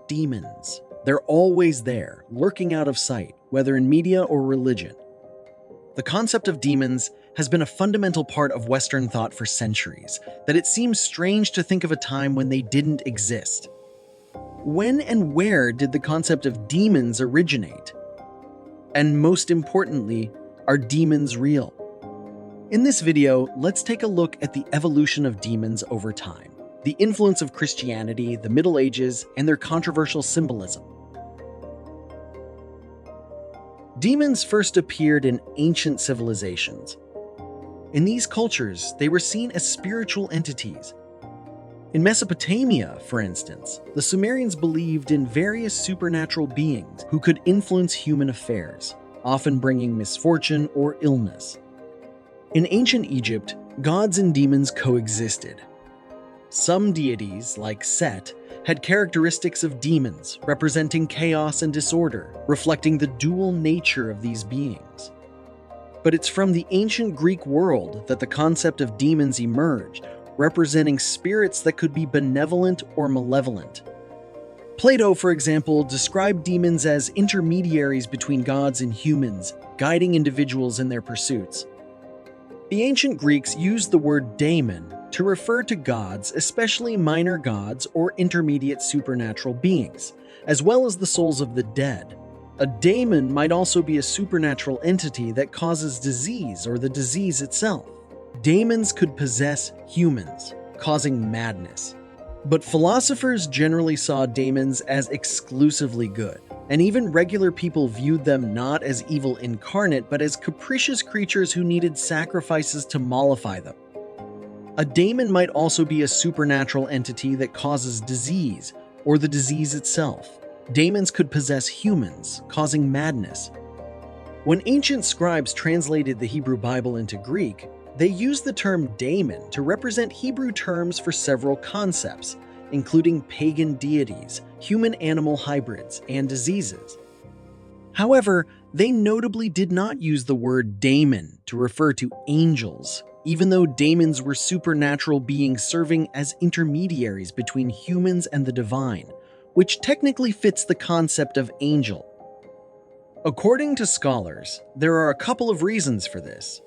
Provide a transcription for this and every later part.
demons. They're always there, lurking out of sight, whether in media or religion. The concept of demons has been a fundamental part of Western thought for centuries, that it seems strange to think of a time when they didn't exist. When and where did the concept of demons originate? And most importantly, are demons real? In this video, let's take a look at the evolution of demons over time, the influence of Christianity, the Middle Ages, and their controversial symbolism. Demons first appeared in ancient civilizations. In these cultures, they were seen as spiritual entities. In Mesopotamia, for instance, the Sumerians believed in various supernatural beings who could influence human affairs, often bringing misfortune or illness. In ancient Egypt, gods and demons coexisted. Some deities, like Set, had characteristics of demons, representing chaos and disorder, reflecting the dual nature of these beings. But it's from the ancient Greek world that the concept of demons emerged, representing spirits that could be benevolent or malevolent. Plato, for example, described demons as intermediaries between gods and humans, guiding individuals in their pursuits. The ancient Greeks used the word daemon to refer to gods, especially minor gods or intermediate supernatural beings, as well as the souls of the dead. A daemon might also be a supernatural entity that causes disease or the disease itself. Daemons could possess humans, causing madness. But philosophers generally saw daemons as exclusively good, and even regular people viewed them not as evil incarnate, but as capricious creatures who needed sacrifices to mollify them. A daemon might also be a supernatural entity that causes disease, or the disease itself. Daemons could possess humans, causing madness. When ancient scribes translated the Hebrew Bible into Greek, they used the term daemon to represent Hebrew terms for several concepts, including pagan deities, human-animal hybrids, and diseases. However, they notably did not use the word daemon to refer to angels, even though daemons were supernatural beings serving as intermediaries between humans and the divine, which technically fits the concept of angel. According to scholars, there are a couple of reasons for this.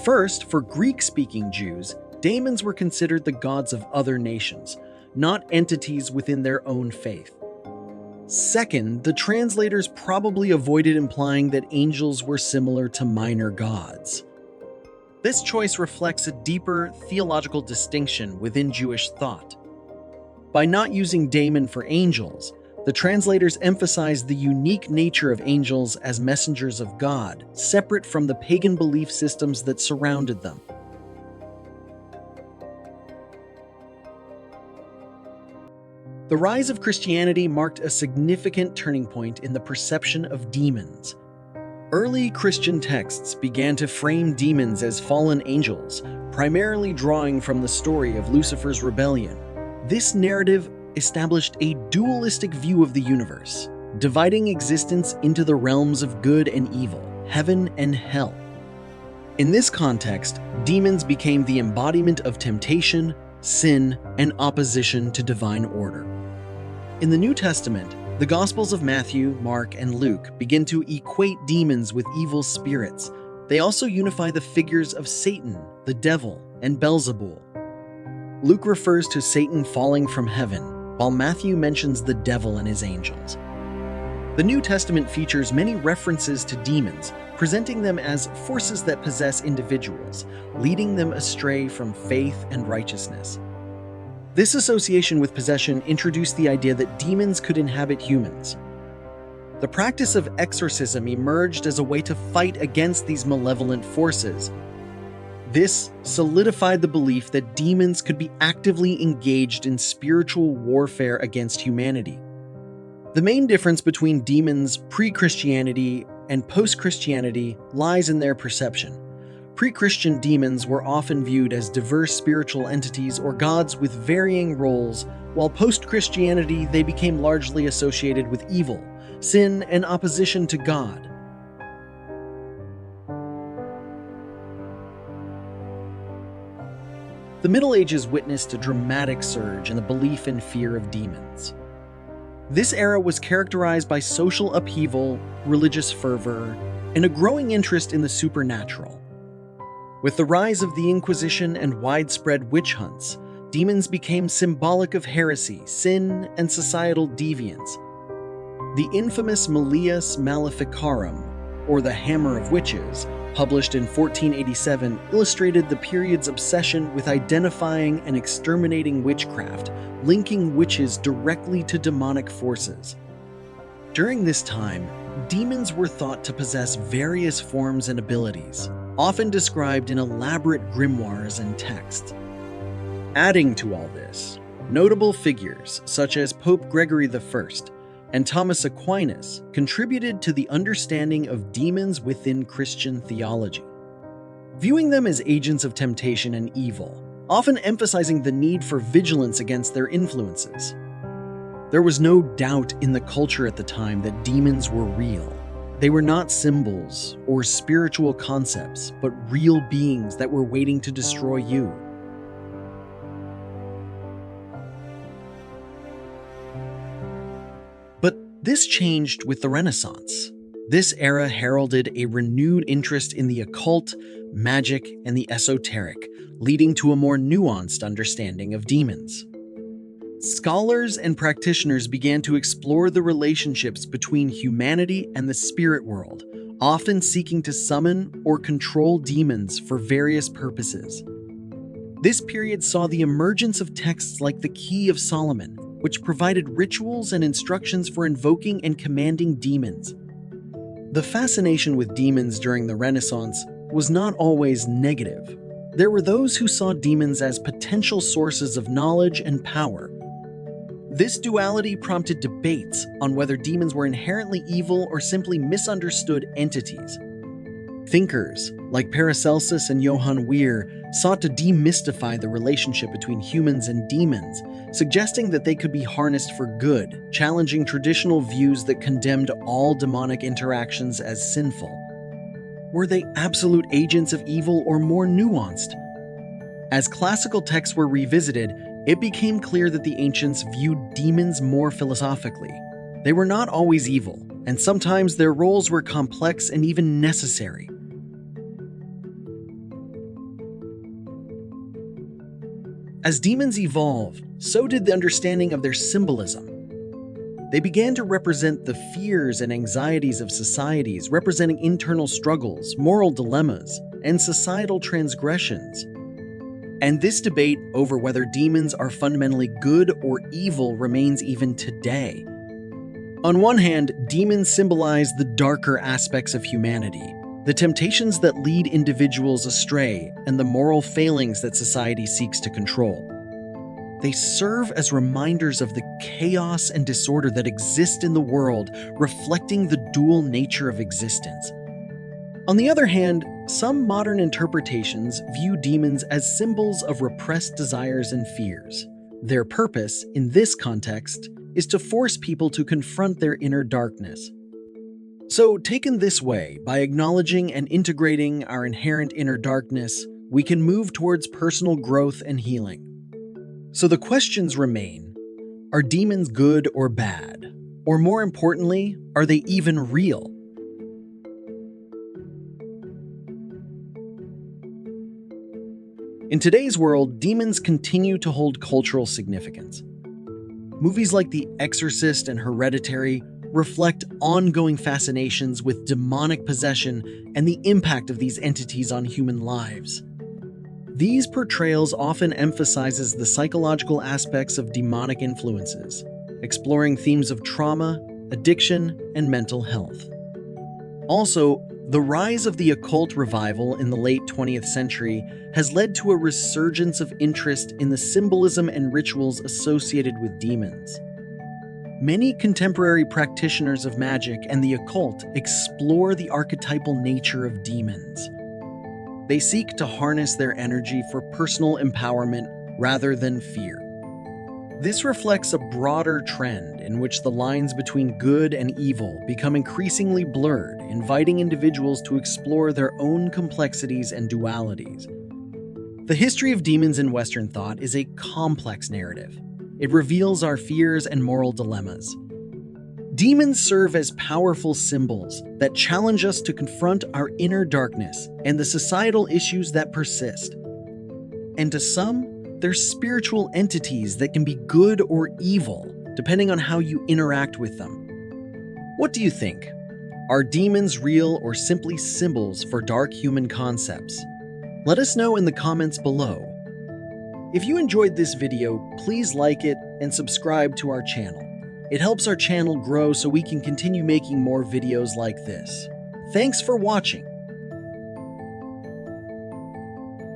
First, for Greek-speaking Jews, daemons were considered the gods of other nations, not entities within their own faith. Second, the translators probably avoided implying that angels were similar to minor gods. This choice reflects a deeper theological distinction within Jewish thought. By not using daemon for angels, the translators emphasized the unique nature of angels as messengers of God, separate from the pagan belief systems that surrounded them. The rise of Christianity marked a significant turning point in the perception of demons. Early Christian texts began to frame demons as fallen angels, primarily drawing from the story of Lucifer's rebellion. This narrative established a dualistic view of the universe, dividing existence into the realms of good and evil, heaven and hell. In this context, demons became the embodiment of temptation, sin, and opposition to divine order. In the New Testament, the Gospels of Matthew, Mark, and Luke begin to equate demons with evil spirits. They also unify the figures of Satan, the devil, and Beelzebul. Luke refers to Satan falling from heaven, while Matthew mentions the devil and his angels. The New Testament features many references to demons, presenting them as forces that possess individuals, leading them astray from faith and righteousness. This association with possession introduced the idea that demons could inhabit humans. The practice of exorcism emerged as a way to fight against these malevolent forces. This solidified the belief that demons could be actively engaged in spiritual warfare against humanity. The main difference between demons pre-Christianity and post-Christianity lies in their perception. Pre-Christian demons were often viewed as diverse spiritual entities or gods with varying roles, while post-Christianity they became largely associated with evil, sin, and opposition to God. The Middle Ages witnessed a dramatic surge in the belief and fear of demons. This era was characterized by social upheaval, religious fervor, and a growing interest in the supernatural. With the rise of the Inquisition and widespread witch hunts, demons became symbolic of heresy, sin, and societal deviance. The infamous Malleus Maleficarum, or the Hammer of Witches, published in 1487, illustrated the period's obsession with identifying and exterminating witchcraft, linking witches directly to demonic forces. During this time, demons were thought to possess various forms and abilities, often described in elaborate grimoires and texts. Adding to all this, notable figures such as Pope Gregory I and Thomas Aquinas contributed to the understanding of demons within Christian theology, viewing them as agents of temptation and evil, often emphasizing the need for vigilance against their influences. There was no doubt in the culture at the time that demons were real. They were not symbols or spiritual concepts, but real beings that were waiting to destroy you. But this changed with the Renaissance. This era heralded a renewed interest in the occult, magic, and the esoteric, leading to a more nuanced understanding of demons. Scholars and practitioners began to explore the relationships between humanity and the spirit world, often seeking to summon or control demons for various purposes. This period saw the emergence of texts like the Key of Solomon, which provided rituals and instructions for invoking and commanding demons. The fascination with demons during the Renaissance was not always negative. There were those who saw demons as potential sources of knowledge and power. This duality prompted debates on whether demons were inherently evil or simply misunderstood entities. Thinkers like Paracelsus and Johann Weir sought to demystify the relationship between humans and demons, suggesting that they could be harnessed for good, challenging traditional views that condemned all demonic interactions as sinful. Were they absolute agents of evil or more nuanced? As classical texts were revisited, it became clear that the ancients viewed demons more philosophically. They were not always evil, and sometimes their roles were complex and even necessary. As demons evolved, so did the understanding of their symbolism. They began to represent the fears and anxieties of societies, representing internal struggles, moral dilemmas, and societal transgressions. And this debate over whether demons are fundamentally good or evil remains even today. On one hand, demons symbolize the darker aspects of humanity, the temptations that lead individuals astray, and the moral failings that society seeks to control. They serve as reminders of the chaos and disorder that exist in the world, reflecting the dual nature of existence. On the other hand, some modern interpretations view demons as symbols of repressed desires and fears. Their purpose, in this context, is to force people to confront their inner darkness. So, taken this way, by acknowledging and integrating our inherent inner darkness, we can move towards personal growth and healing. So the questions remain: are demons good or bad? Or more importantly, are they even real? In today's world, demons continue to hold cultural significance. Movies like The Exorcist and Hereditary reflect ongoing fascinations with demonic possession and the impact of these entities on human lives. These portrayals often emphasizes the psychological aspects of demonic influences, exploring themes of trauma, addiction, and mental health. Also, the rise of the occult revival in the late 20th century has led to a resurgence of interest in the symbolism and rituals associated with demons. Many contemporary practitioners of magic and the occult explore the archetypal nature of demons. They seek to harness their energy for personal empowerment rather than fear. This reflects a broader trend in which the lines between good and evil become increasingly blurred, inviting individuals to explore their own complexities and dualities. The history of demons in Western thought is a complex narrative. It reveals our fears and moral dilemmas, Demons serve as powerful symbols that challenge us to confront our inner darkness and the societal issues that persist. And to some, they're spiritual entities that can be good or evil, depending on how you interact with them. What do you think? Are demons real or simply symbols for dark human concepts? Let us know in the comments below. If you enjoyed this video, please like it and subscribe to our channel. It helps our channel grow so we can continue making more videos like this. Thanks for watching.